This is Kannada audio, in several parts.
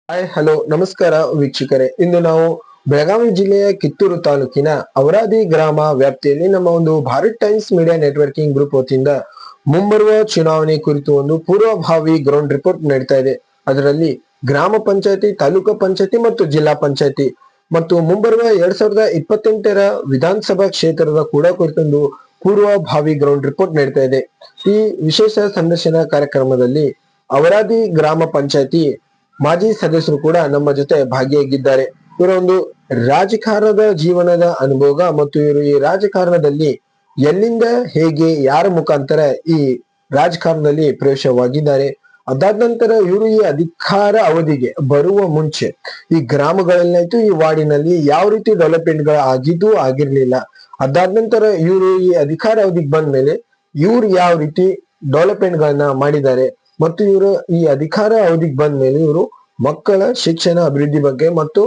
ಹಾಯ್ ಹಲೋ ನಮಸ್ಕಾರ ವೀಕ್ಷಕರೇ. ಇಂದು ನಾವು ಬೆಳಗಾವಿ ಜಿಲ್ಲೆಯ ಕಿತ್ತೂರು ತಾಲೂಕಿನ ಅವರಾದಿ ಗ್ರಾಮ ವ್ಯಾಪ್ತಿಯಲ್ಲಿ ನಮ್ಮ ಒಂದು Bharat times media networking group ವತಿಯಿಂದ ಮುಂಬರುವ ಚುನಾವಣೆ ಕುರಿತು ಒಂದು ಪೂರ್ವಭಾವಿ ಗ್ರೌಂಡ್ ರಿಪೋರ್ಟ್ ನಡೀತಾ ಇದೆ. ಅದರಲ್ಲಿ ಗ್ರಾಮ ಪಂಚಾಯತಿ, ತಾಲೂಕು ಪಂಚಾಯತಿ ಮತ್ತು ಜಿಲ್ಲಾ ಪಂಚಾಯತಿ ಮತ್ತು ಮುಂಬರುವ 2028ರ ವಿಧಾನಸಭಾ ಕ್ಷೇತ್ರದ ಕೂಡ ಕುರಿತೊಂದು ಪೂರ್ವಭಾವಿ ಗ್ರೌಂಡ್ ರಿಪೋರ್ಟ್ ನಡೀತಾ ಇದೆ. ಈ ವಿಶೇಷ ಸಂದರ್ಶನ ಕಾರ್ಯಕ್ರಮದಲ್ಲಿ ಅವರಾದಿ ಗ್ರಾಮ ಪಂಚಾಯತಿ ಮಾಜಿ ಸದಸ್ಯರು ಕೂಡ ನಮ್ಮ ಜೊತೆ ಭಾಗಿಯಾಗಿದ್ದಾರೆ. ಇವರ ಒಂದು ರಾಜಕಾರಣದ ಜೀವನದ ಅನುಭವ ಮತ್ತು ಇವರು ಈ ರಾಜಕಾರಣದಲ್ಲಿ ಎಲ್ಲಿಂದ ಹೇಗೆ ಯಾರ ಮುಖಾಂತರ ಈ ರಾಜಕಾರಣದಲ್ಲಿ ಪ್ರವೇಶವಾಗಿದ್ದಾರೆ, ಅದಾದ ನಂತರ ಇವರು ಈ ಅಧಿಕಾರ ಅವಧಿಗೆ ಬರುವ ಮುಂಚೆ ಈ ಗ್ರಾಮಗಳಲ್ಲಾಯ್ತು ಈ ವಾರ್ಡಿನಲ್ಲಿ ಯಾವ ರೀತಿ ಡೆವಲಪ್ಮೆಂಟ್ ಗಳು ಆಗಿದ್ದು ಆಗಿರ್ಲಿಲ್ಲ, ಅದಾದ ನಂತರ ಇವರು ಈ ಅಧಿಕಾರ ಅವಧಿಗೆ ಬಂದ ಮೇಲೆ ಇವ್ರು ಯಾವ ರೀತಿ ಡೆವಲಪ್ಮೆಂಟ್ ಗಳನ್ನ ಮಾಡಿದ್ದಾರೆ ಮತ್ತು ಇವರು ಈ ಅಧಿಕಾರ ಅವಧಿಗೆ ಬಂದ ಮೇಲೆ ಇವರು ಮಕ್ಕಳ ಶಿಕ್ಷಣ ಅಭಿವೃದ್ಧಿ ಬಗ್ಗೆ ಮತ್ತು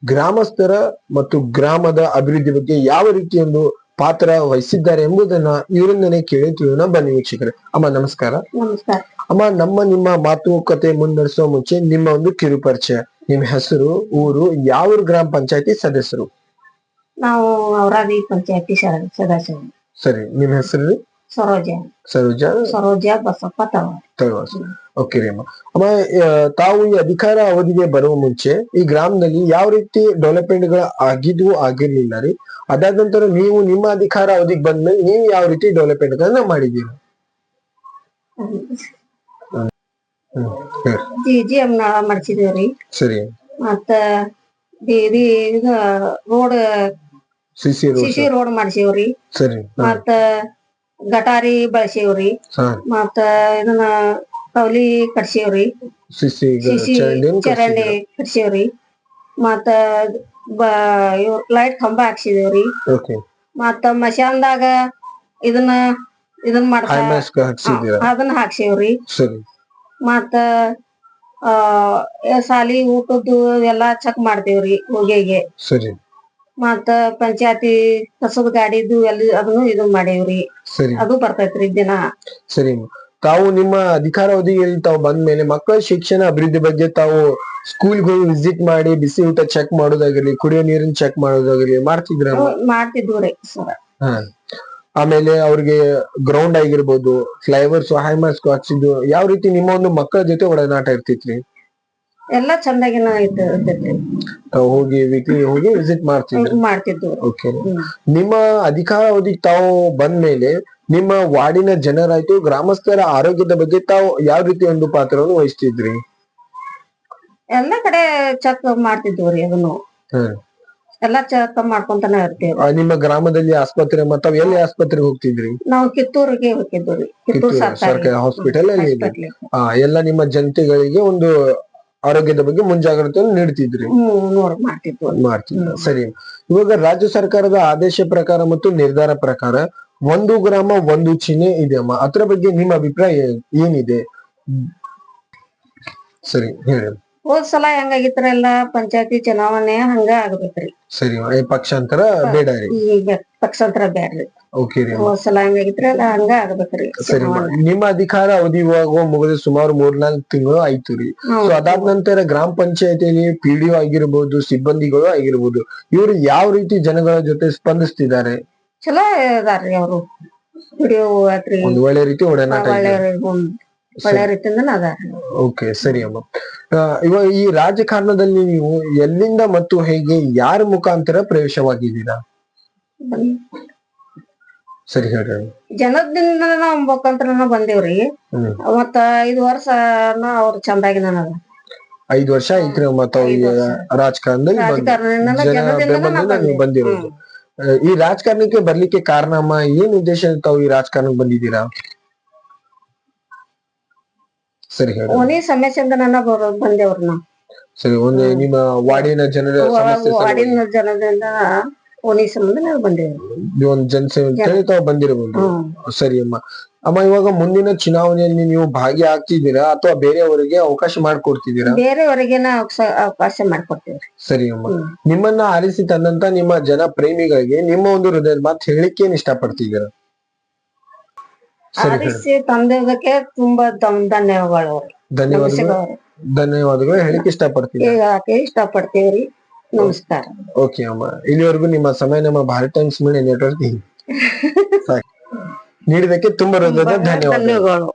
ಗ್ರಾಮಸ್ಥರ ಮತ್ತು ಗ್ರಾಮದ ಅಭಿವೃದ್ಧಿ ಬಗ್ಗೆ ಯಾವ ರೀತಿ ಒಂದು ಪಾತ್ರ ವಹಿಸಿದ್ದಾರೆ ಎಂಬುದನ್ನ ಇವರಿಂದನೇ ಕೇಳಿ ತಿಳಿಯೋಣ. ಬನ್ನಿ ವೀಕ್ಷಕರೇ. ಅಮ್ಮ ನಮಸ್ಕಾರ. ನಮಸ್ಕಾರ. ಅಮ್ಮ, ನಿಮ್ಮ ಮಾತುಕತೆ ಮುನ್ನಡೆಸುವ ಮುಂಚೆ ನಿಮ್ಮ ಒಂದು ಕಿರು ಪರಿಚಯ, ನಿಮ್ಮ ಹೆಸರು, ಊರು, ಯಾವ ಗ್ರಾಮ ಪಂಚಾಯತಿ ಸದಸ್ಯರು? ನಾವು ಅವರಾದಿ ಪಂಚಾಯತಿ ಸದಸ್ಯರು. ಸರಿ, ನಿಮ್ಮ ಹೆಸರು? ಸರೋಜ ಬಸಪ್ಪ ತಳವಾರ್. ಓಕೆ ರೀ ಅಮ್ಮ, ತಾವು ಈ ಅಧಿಕಾರ ಅವಧಿಗೆ ಬರುವ ಮುಂಚೆ ಈ ಗ್ರಾಮದಲ್ಲಿ ಯಾವ ರೀತಿ ಡೆವಲಪ್ಮೆಂಟ್ ಗಳು ಆಗಿದ್ವು ಆಗಿರ್ಲಿಲ್ಲ ರೀ, ಅದಾದ ನಂತರ ನೀವು ನಿಮ್ಮ ಅಧಿಕಾರ ಅವಧಿಗೆ ಬಂದ್ಮೇಲೆ ನೀವು ಯಾವ ರೀತಿ ಡೆವಲಪ್ಮೆಂಟ್ ಗಳನ್ನ ಮಾಡಿದೀರಿ? GGM ಮಾಡಿಸಿದೇವ್ರಿ. ಸರಿ. ಮತ್ತ ರೋಡ್ ಸಿಸಿ ರೋಡ್ ಮಾಡ್ಸೇವ್ರಿ. ಸರಿ. ಮತ್ತ ಗಟಾರಿ ಬಳಸೇವ್ರಿ. ಮತ್ತ ಇದನ್ನ ಕೌಲಿ ಕಟ್ಸೇವ್ರಿ. ಸಿಸಿ ಚರಂಡಿ ಕಟ್ಸೇವ್ರಿ. ಮತ್ತ ಲೈಟ್ ಕಂಬ ಹಾಕ್ಸಿದೇವ್ರಿ. ಮತ್ತ ಮಶಾನ್ದಾಗ ಇದನ್ನ ಅದನ್ನ ಹಾಕ್ಸೇವ್ರಿ. ಮತ್ತ ಸಾಲಿ ಊಟದ್ದು ಎಲ್ಲಾ ಚೆಕ್ ಮಾಡ್ತೇವ್ರಿ ಹೋಗಿಗೆ. ಮತ್ತ ಪಂಚಾಯತಿ ಕಸದ ಗಾಡಿದು ಅದನ್ನು ಇದನ್ ಮಾಡೇವ್ರಿ. ಅದು ಬರ್ತೈತ್ರಿ ದಿನ. ಸರಿ. ತಾವು ನಿಮ್ಮ ಅಧಿಕಾರ ಅವಧಿಯಲ್ಲಿ ತಾವು ಬಂದ ಮೇಲೆ ಮಕ್ಕಳ ಶಿಕ್ಷಣ ಅಭಿವೃದ್ಧಿ ಬಗ್ಗೆ ತಾವು ಸ್ಕೂಲ್ಗಳು ವಿಸಿಟ್ ಮಾಡಿ ಬಿಸಿ ಊಟ ಚೆಕ್ ಮಾಡೋದಾಗಿರ್ಲಿ, ಕುಡಿಯೋ ನೀರಿನ ಚೆಕ್ ಮಾಡೋದಾಗಿರ್ಲಿ ಮಾಡ್ತಿದ್ವಿ ಸರ್. ಆಮೇಲೆ ಅವ್ರಿಗೆ ಗ್ರೌಂಡ್ ಆಗಿರ್ಬೋದು, ಫ್ಲೈಓವರ್ಸ್, ಹೈಮಾಸ್ಕ್ ಹಾಕ್ಸಿದ್ದು ಯಾವ ರೀತಿ ನಿಮ್ಮ ಒಂದು ಮಕ್ಕಳ ಜೊತೆ ಒಡನಾಟ ಇರ್ತಿತ್ರಿ? ಎಲ್ಲಾ ಚಂದಾಗಿನ ಇರ್ತೈತ್ರಿ. ಹೋಗಿ ವೀಕ್ಲಿ ಹೋಗಿ ವಿಸಿಟ್ ಮಾಡ್ತಿದ್ವಿ. ಓಕೆ. ನಿಮ್ಮ ಅಧಿಕಾರ ಅವಧಿಗೆ ತಾವು ಬಂದ ಮೇಲೆ ನಿಮ್ಮ ವಾರ್ಡಿನ ಜನರಾಯ್ತು, ಗ್ರಾಮಸ್ಥರ ಆರೋಗ್ಯದ ಬಗ್ಗೆ ತಾವು ಯಾವ ರೀತಿ ಒಂದು ಪಾತ್ರವನ್ನು ವಹಿಸ್ತಿದ್ರಿ? ಎಲ್ಲಾ ಕಡೆ ಚೆಕ್ ಮಾಡ್ತಿದ್ವಿ ಅದನ್ನು. ಎಲ್ಲಾ ಚೆಕ್ ಮಾಡ್ಕೊಂತಾನೆ ಇರ್ತೀವಿ. ನಿಮ್ಮ ಗ್ರಾಮದಲ್ಲಿ ಆಸ್ಪತ್ರೆ ಮತ್ತು ಎಲ್ಲಿ ಆಸ್ಪತ್ರೆಗೆ ಹೋಗ್ತಿದ್ರಿ? ನಾವು ಕಿತ್ತೂರಿಗೆ ಹೋಗಿದ್ವಿ. ಕಿತ್ತೂರು ಸರ್ಕಾರಿ ಹಾಸ್ಪಿಟಲ್ ಅಲ್ಲಿ ಎಲ್ಲ ನಿಮ್ಮ ಜನತೆಗಳಿಗೆ ಒಂದು ಆರೋಗ್ಯದ ಬಗ್ಗೆ ಮುಂಜಾಗ್ರತೆಯನ್ನು ನೀಡ್ತಿದ್ರಿ? ಮಾಡ್ತಿದ್ರು. ಸರಿ. ಇವಾಗ ರಾಜ್ಯ ಸರ್ಕಾರದ ಆದೇಶ ಪ್ರಕಾರ ಮತ್ತು ನಿರ್ಧಾರ ಪ್ರಕಾರ ಒಂದು ಗ್ರಾಮ ಒಂದು ಚಿಹ್ನೆ ಇದೆ ಅಮ್ಮ, ಅದ್ರ ಬಗ್ಗೆ ನಿಮ್ಮ ಅಭಿಪ್ರಾಯ ಏನಿದೆ? ಸರಿ ಹೇಳಿ. ಹೋದ್ ಸಲ ಹೆಂಗಾಗಿತ್ರ ಎಲ್ಲಾ ಪಂಚಾಯತಿ ಚುನಾವಣೆ ಹಂಗ ಆಗ್ಬೇಕ್ರಿ. ಸರಿ. ಪಕ್ಷಾಂತರ ಬೇಡ ರೀ? ಈಗ ಪಕ್ಷಾಂತರ ಬೇಡ್ರಿ. ಓಕೆ ರೀ. ಹೋದ್ ಸಲ ಹೆಂಗಾಗಿತ್ರ ಹಂಗ ಆಗ್ಬೇಕ್ರಿ. ಸರಿ. ನಿಮ್ಮ ಅಧಿಕಾರ ಅವಧಿ ಮುಗಿದ ಸುಮಾರು 3-4 ತಿಂಗಳು ಆಯ್ತು ರೀ. ಸೊ ಅದಾದ ನಂತರ ಗ್ರಾಮ ಪಂಚಾಯತಿಯಲ್ಲಿ PDO ಆಗಿರ್ಬೋದು, ಸಿಬ್ಬಂದಿಗಳು ಆಗಿರ್ಬೋದು, ಇವರು ಯಾವ ರೀತಿ ಜನಗಳ ಜೊತೆ ಸ್ಪಂದಿಸ್ತಿದ್ದಾರೆ? ಚಲೋ ಇದಾರ್ರಿ ಅವರು. ಒಂದು ಒಳ್ಳೆ ರೀತಿ ಒಡನಾಟ ಒಳ್ಳೆ ರೀತಿಯಿಂದ ಅದಾರ. ಓಕೆ. ಸರಿ ಅಮ್ಮ, ಇವಾಗ ಈ ರಾಜಕಾರಣದಲ್ಲಿ ನೀವು ಎಲ್ಲಿಂದ ಮತ್ತು ಹೇಗೆ ಯಾರ ಮುಖಾಂತರ ಪ್ರವೇಶವಾಗಿದ್ದೀರಾ? ಸರಿ ಹೇಳ್ರಿ. ಜನದಿಂದ ನಾವ್ ಮುಖಾಂತರ ಬಂದೇವ್ರಿ. ಮತ್ತ 5 ವರ್ಷ ಅವ್ರ ಚಂದಾಗಿ 5 ವರ್ಷ ಐತ್ರಿ ಮತ್ತ ರಾಜಕಾರಣದಲ್ಲಿ ಬಂದಿರೋದು. ಈ ರಾಜಕಾರಣಕ್ಕೆ ಬರ್ಲಿಕ್ಕೆ ಕಾರಣ ಅಮ್ಮ, ಏನ್ ಉದ್ದೇಶ ತಾವು ಈ ರಾಜಕಾರಣಕ್ಕೆ ಬಂದಿದ್ದೀರಾ? ಸರಿ ಹೇಳಿ. ಓಣಿ ಸಮಸ್ಯೆಯಿಂದ ಬಂದೇವ್ರಿ ನಾವು. ಸರಿ. ಒಂದು ನಿಮ್ಮ ವಾರ್ಡಿನ ಜನರಿಂದ ಓಣಿ ಸಂಬಂಧ ನಾವು ಬಂದೇವ್ರಿ. ಒಂದು ಜನಸೇವೆ ತಾವು ಬಂದಿರಬಹುದು. ಸರಿ ಅಮ್ಮ. ಇವಾಗ ಮುಂದಿನ ಚುನಾವಣೆಯಲ್ಲಿ ನೀವು ಭಾಗಿ ಆಗ್ತಿದ್ದೀರಾ ಅಥವಾ ಬೇರೆಯವರಿಗೆ ಅವಕಾಶ ಮಾಡ್ಕೊಡ್ತಿದ್ದೀರಾ? ಬೇರೆಯವರಿಗೆ ಅವಕಾಶ ಮಾಡ್ಕೊಡ್ತೀವ್ರಿ. ಸರಿ ಅಮ್ಮ. ನಿಮ್ಮನ್ನ ಆರಿಸಿ ತಂದಂತ ನಿಮ್ಮ ಜನ ಪ್ರೇಮಿಗಳಿಗೆ ನಿಮ್ಮ ಒಂದು ಹೃದಯದ ಮಾತು ಹೇಳಿಕೆ ಏನ್ ಇಷ್ಟಪಡ್ತಿದ್ದೀರಾ? ಆರಿಸಿ ತಂದಿದ್ದಕ್ಕೆ ತುಂಬಾ ಧನ್ಯವಾದಗಳು. ಧನ್ಯವಾದಗಳು. ಧನ್ಯವಾದಗಳು ಹೇಳಿಕ್ ಇಷ್ಟಪಡ್ತೀನಿ. ಹೇಳಕ್ಕೆ ಇಷ್ಟಪಡ್ತೇವ್ರಿ. ನಮಸ್ಕಾರ. ಓಕೆ ಅಮ್ಮ, ಇಲ್ಲಿವರೆಗೂ ನಿಮ್ಮ ಸಮಯ ನಮ್ಮ ಭಾರತ್ ಟೈಮ್ಸ್ ಮೀಡಿಯಾ ನೆಟ್ವರ್ಕ್ ನೀಡಿದಕ್ಕೆ ತುಂಬಾ ಹೃದಯದ ಧನ್ಯವಾದಗಳು.